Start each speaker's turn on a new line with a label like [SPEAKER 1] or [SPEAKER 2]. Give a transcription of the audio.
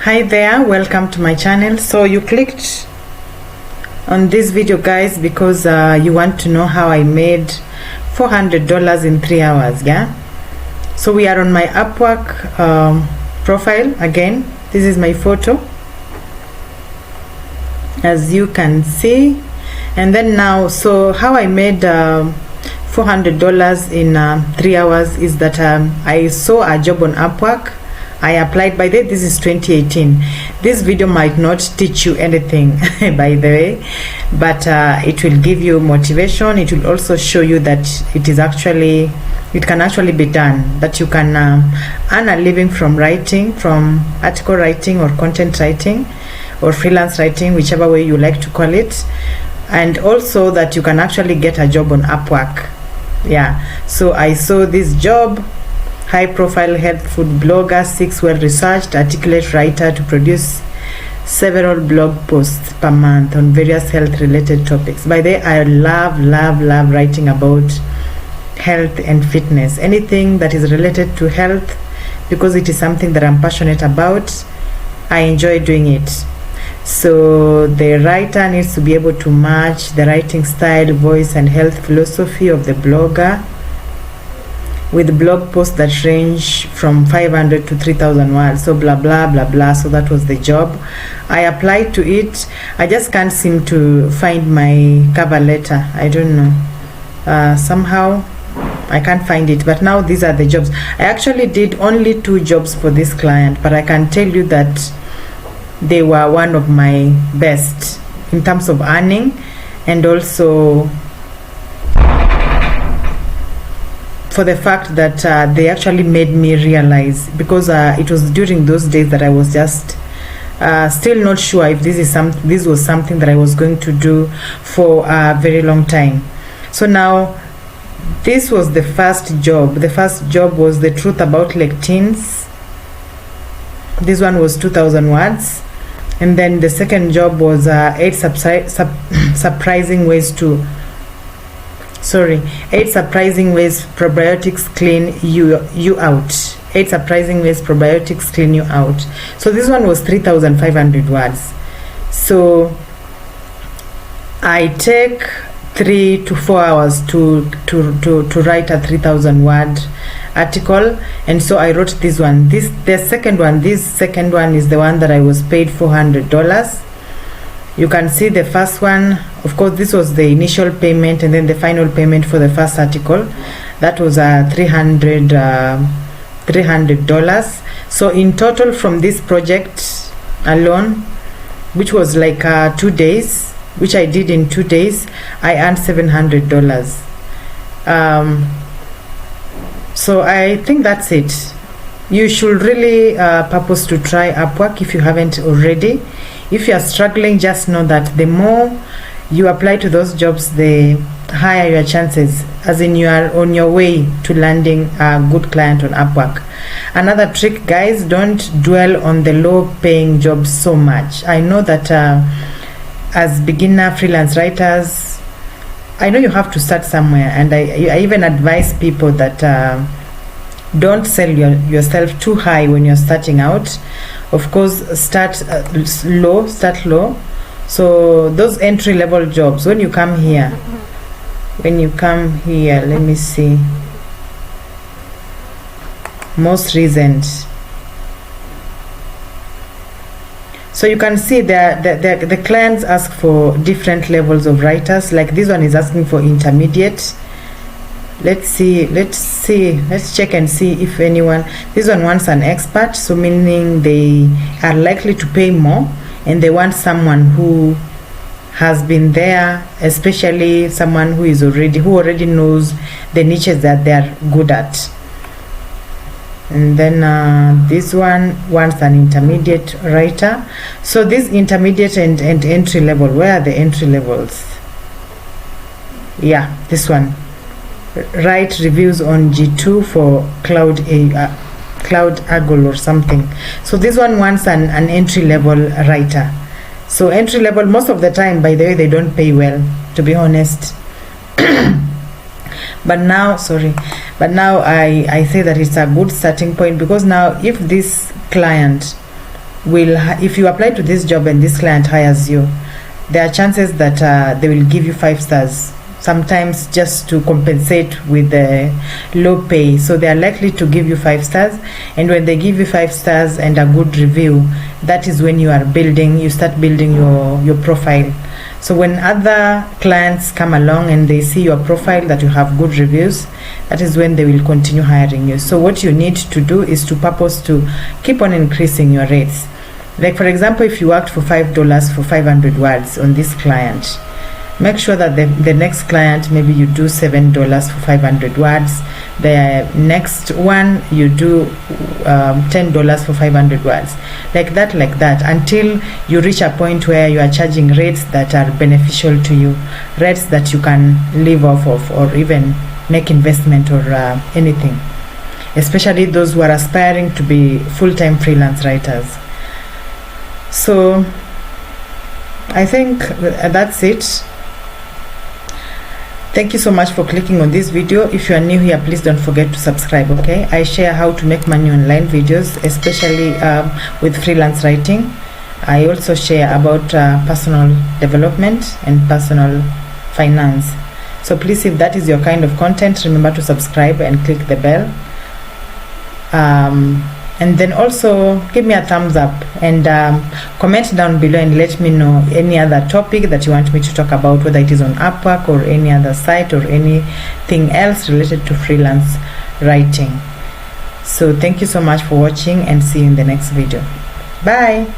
[SPEAKER 1] Hi there, welcome to my channel. So you clicked on this video, guys, because you want to know how I made $400 in 3 hours. Yeah, so we are on my Upwork profile again. This is my photo, as you can see. And then now, so how I made $400 in 3 hours is that I saw a job on Upwork. I applied. By the way, this is 2018. This video might not teach you anything by the way, but it will give you motivation. It will also show you that it can actually be done, that you can earn a living from writing, from article writing or content writing or freelance writing, whichever way you like to call it. And also that you can actually get a job on Upwork. Yeah, so I saw this job: high profile health food blogger, 6 well-researched, articulate writer to produce several blog posts per month on various health related topics. By the way, I love writing about health and fitness, anything that is related to health, because it is something that I'm passionate about. I enjoy doing it. So the writer needs to be able to match the writing style, voice and health philosophy of the blogger with blog posts that range from 500 to 3,000 words. So blah blah blah blah. So that was the job. I applied to it. I just can't seem to find my cover letter. I don't know, somehow I can't find it. But now these are the jobs. I actually did only 2 jobs for this client, but I can tell you that they were one of my best in terms of earning, and also for the fact that they actually made me realize, because it was during those days that I was just still not sure if this was something that I was going to do for a very long time. So now this was the first job. The first job was the truth about lectins. This one was 2,000 words. And then the second job was 8 surprising ways probiotics clean you out. 8 surprising ways probiotics clean you out. So this one was 3,500 words. So I take 3 to 4 hours to write a 3,000 word article, and so I wrote this one. This second one is the one that I was paid $400. You can see the first one. Of course, this was the initial payment, and then the final payment for the first article, that was $300. So in total, from this project alone, which was like 2 days, which I did in 2 days, I earned $700. So I think that's it. You should really purpose to try Upwork if you haven't already. If you are struggling, just know that the more you apply to those jobs, the higher your chances, as in you are on your way to landing a good client on Upwork. Another trick, guys, don't dwell on the low paying jobs so much. I know that as beginner freelance writers, I know you have to start somewhere, and I even advise people that don't sell yourself too high when you're starting out. Of course, start low. So those entry-level jobs, when you come here, let me see, most recent. So you can see that the clients ask for different levels of writers. Like this one is asking for intermediate. Let's check and see if anyone. This one wants an expert, so meaning they are likely to pay more, and they want someone who has been there, especially someone who already knows the niches that they are good at. And then this one wants an intermediate writer. So this intermediate and entry level, where are the entry levels? Yeah, this one. Write reviews on G2 for Cloud Argle or something. So this one wants an entry level writer. So entry level, most of the time, by the way, they don't pay well, to be honest. But now I say that it's a good starting point, because now if this client if you apply to this job and this client hires you, there are chances that they will give you 5 stars, sometimes just to compensate with the low pay. So they are likely to give you 5 stars, and when they give you 5 stars and a good review, that is when you start building your profile. So when other clients come along and they see your profile that you have good reviews, that is when they will continue hiring you. So what you need to do is to purpose to keep on increasing your rates. Like for example, if you worked for $5 for 500 words on this client, make sure that the next client, maybe you do $7 for 500 words. The next one you do $10 for 500 words, like that, until you reach a point where you are charging rates that are beneficial to you, rates that you can live off of, or even make investment or anything, especially those who are aspiring to be full-time freelance writers. So I think that's it. Thank you so much for clicking on this video. If you are new here, please don't forget to subscribe. Okay, I share how to make money online videos, especially with freelance writing. I also share about personal development and personal finance. So please, if that is your kind of content, remember to subscribe and click the bell. And then also give me a thumbs up and comment down below and let me know any other topic that you want me to talk about, whether it is on Upwork or any other site or anything else related to freelance writing. So thank you so much for watching, and see you in the next video. Bye.